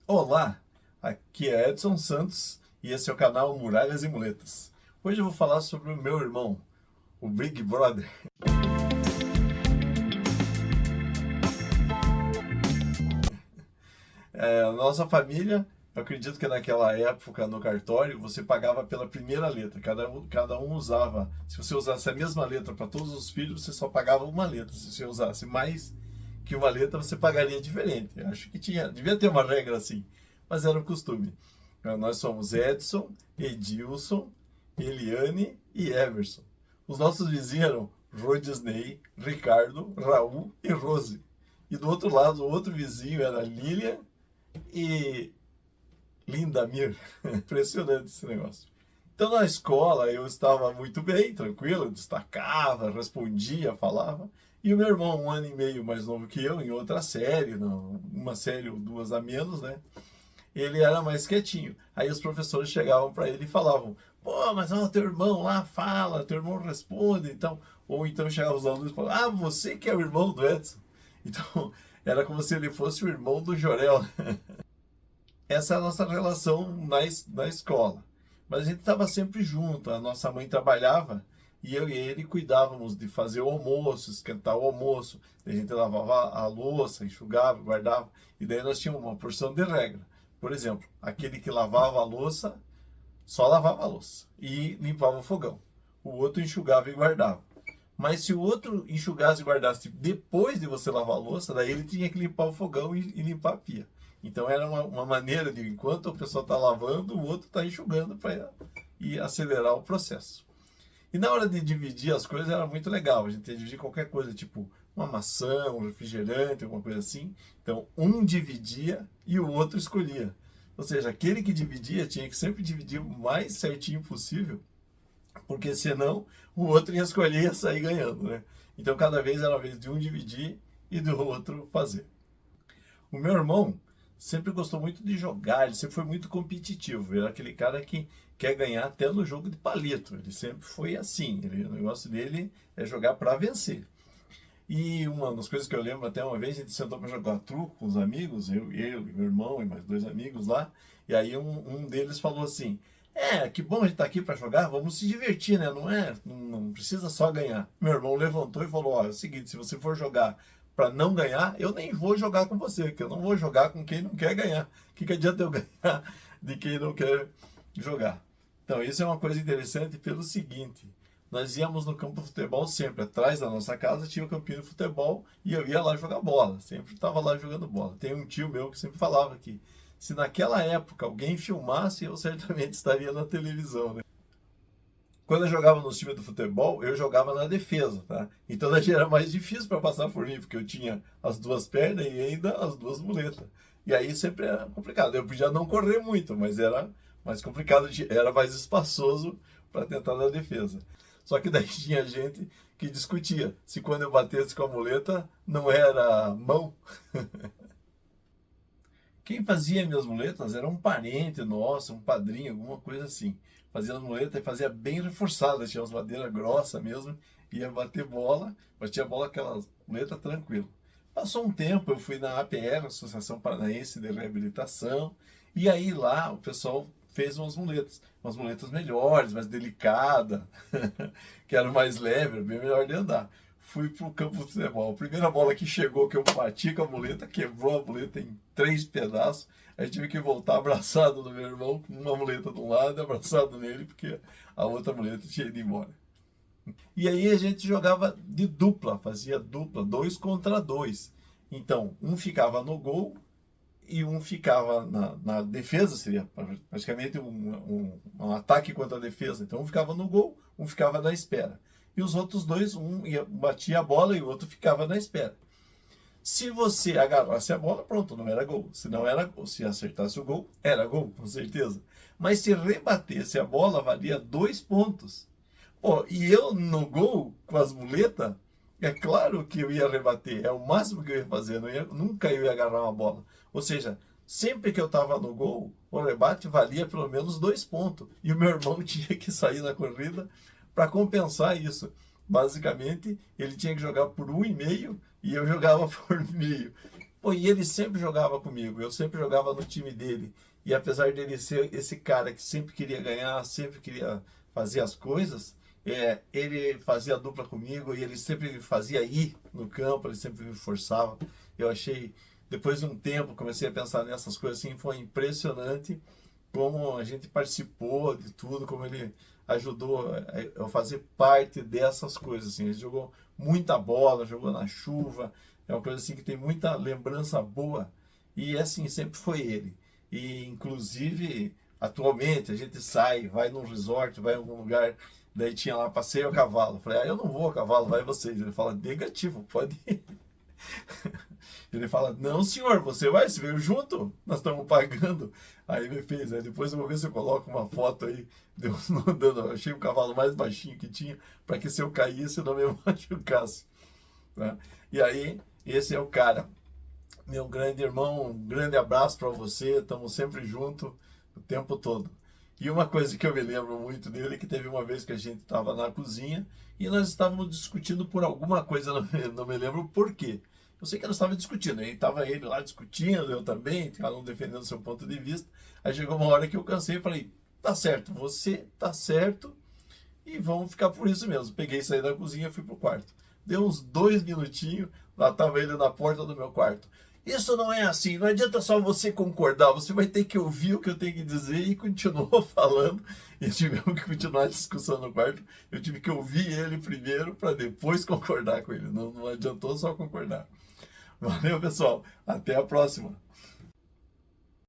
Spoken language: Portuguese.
Olá, aqui é Edson Santos e esse é o canal Muralhas e Muletas. Hoje eu vou falar sobre o meu irmão, o Big Brother. A nossa família, eu acredito que naquela época no cartório você pagava pela primeira letra, cada um usava. Se você usasse a mesma letra para todos os filhos, você só pagava uma letra. Se você usasse mais que uma letra, você pagaria diferente. Acho que devia ter uma regra assim, mas era o costume. Nós somos Edson, Edilson, Eliane e Emerson. Os nossos vizinhos eram Rodisney, Ricardo, Raul e Rose. E do outro lado, o outro vizinho era Lilian e Lindamir. Impressionante esse negócio. Então na escola eu estava muito bem, tranquilo, destacava, respondia, falava. E o meu irmão, um ano e meio mais novo que eu, em outra série, não, uma série ou duas a menos, né? Ele era mais quietinho. Aí os professores chegavam para ele e falavam: pô, mas ó, teu irmão lá fala, teu irmão responde. Então, ou então chegavam os alunos e falavam: ah, você que é o irmão do Edson. Então, era como se ele fosse o irmão do Jorel. Essa é a nossa relação na escola. Mas a gente estava sempre junto. A nossa mãe trabalhava e eu e ele cuidávamos de fazer o almoço, esquentar o almoço. A gente lavava a louça, enxugava, guardava. E daí nós tínhamos uma porção de regra. Por exemplo, aquele que lavava a louça, só lavava a louça e limpava o fogão. O outro enxugava e guardava. Mas se o outro enxugasse e guardasse depois de você lavar a louça, daí ele tinha que limpar o fogão e limpar a pia. Então era uma maneira de, enquanto o pessoal está lavando, o outro está enxugando para ir acelerar o processo. E na hora de dividir as coisas era muito legal. A gente ia dividir qualquer coisa, tipo uma maçã, um refrigerante, alguma coisa assim. Então um dividia e o outro escolhia. Ou seja, aquele que dividia tinha que sempre dividir o mais certinho possível, porque senão o outro ia escolher e ia sair ganhando, né? Então cada vez era a vez de um dividir e do outro fazer. O meu irmão sempre gostou muito de jogar, ele sempre foi muito competitivo. Ele era aquele cara que quer ganhar até no jogo de palito. Ele sempre foi assim. O negócio dele é jogar para vencer. E uma das coisas que eu lembro, até uma vez a gente sentou para jogar truco com os amigos, eu e meu irmão e mais dois amigos lá. E aí um deles falou assim: que bom a gente estar aqui para jogar, vamos se divertir, né? Não precisa só ganhar. Meu irmão levantou e falou: ó, é o seguinte, se você for jogar para não ganhar, eu nem vou jogar com você, porque eu não vou jogar com quem não quer ganhar. O que adianta eu ganhar de quem não quer jogar? Então, isso é uma coisa interessante pelo seguinte: nós íamos no campo de futebol sempre, atrás da nossa casa tinha o campinho de futebol e eu ia lá jogar bola, sempre estava lá jogando bola. Tem um tio meu que sempre falava que se naquela época alguém filmasse, eu certamente estaria na televisão, né? Quando eu jogava no time do futebol, eu jogava na defesa, tá? Então daí era mais difícil para passar por mim, porque eu tinha as duas pernas e ainda as duas muletas. E aí sempre era complicado. Eu podia não correr muito, mas era mais complicado, era mais espaçoso para tentar na defesa. Só que daí tinha gente que discutia se quando eu batesse com a muleta não era mão. Quem fazia minhas muletas era um parente nosso, um padrinho, alguma coisa assim. Fazia as muletas e fazia bem reforçadas, tinha umas madeiras grossas mesmo, ia bater bola, batia bola aquela muleta tranquilo. Passou um tempo, eu fui na APR, Associação Paranaense de Reabilitação, e aí lá o pessoal fez umas muletas melhores, mais delicadas, que eram mais leves, bem melhor de andar. Fui pro campo de futebol. A primeira bola que chegou, que eu bati com a muleta, quebrou a muleta em três pedaços. Aí tive que voltar abraçado no meu irmão, com uma muleta de um lado e abraçado nele, porque a outra muleta tinha ido embora. E aí a gente jogava de dupla, fazia dupla, dois contra dois. Então, um ficava no gol e um ficava na defesa, seria praticamente um ataque contra a defesa. Então, um ficava no gol, um ficava na espera. E os outros dois, batia a bola e o outro ficava na espera. Se você agarrasse a bola, pronto, não era gol. Se não era gol, se acertasse o gol, era gol, com certeza. Mas se rebatesse a bola, valia 2 pontos. Pô, e eu no gol, com as muletas, é claro que eu ia rebater. É o máximo que eu ia fazer. Nunca eu ia agarrar uma bola. Ou seja, sempre que eu estava no gol, o rebate valia pelo menos 2 pontos. E o meu irmão tinha que sair na corrida para compensar isso. Basicamente, ele tinha que jogar por 1,5 e eu jogava por meio. Pô, e ele sempre jogava comigo, eu sempre jogava no time dele. E apesar dele ser esse cara que sempre queria ganhar, sempre queria fazer as coisas, ele fazia dupla comigo e ele sempre me fazia ir no campo, ele sempre me forçava. Eu achei, depois de um tempo, comecei a pensar nessas coisas assim, foi impressionante como a gente participou de tudo, como ele ajudou a fazer parte dessas coisas, assim. Ele jogou muita bola, jogou na chuva, é uma coisa assim que tem muita lembrança boa. E assim, sempre foi ele. E inclusive, atualmente, a gente sai, vai num resort, vai em algum lugar, daí tinha lá passeio a cavalo. Eu falei, eu não vou a cavalo, vai vocês. Ele fala, negativo, pode ir. Ele fala, não senhor, você vai, você veio junto, nós estamos pagando. Aí ele fez, aí depois eu vou ver se eu coloco uma foto aí, Deus não dando, eu achei o cavalo mais baixinho que tinha, para que se eu caísse eu não me machucasse. Né? E aí, esse é o cara, meu grande irmão, um grande abraço para você, estamos sempre juntos o tempo todo. E uma coisa que eu me lembro muito dele, que teve uma vez que a gente estava na cozinha e nós estávamos discutindo por alguma coisa, não me lembro por quê. Eu sei que nós estávamos discutindo, aí estava ele lá discutindo, eu também, cada um defendendo seu ponto de vista. Aí chegou uma hora que eu cansei e falei, tá certo, você tá certo e vamos ficar por isso mesmo. Peguei, saí da cozinha e fui pro quarto. Deu uns 2 minutinhos, lá estava ele na porta do meu quarto. Isso não é assim, não adianta só você concordar, você vai ter que ouvir o que eu tenho que dizer e continuou falando. E tivemos que continuar a discussão no quarto. Eu tive que ouvir ele primeiro para depois concordar com ele. Não adiantou só concordar. Valeu, pessoal. Até a próxima.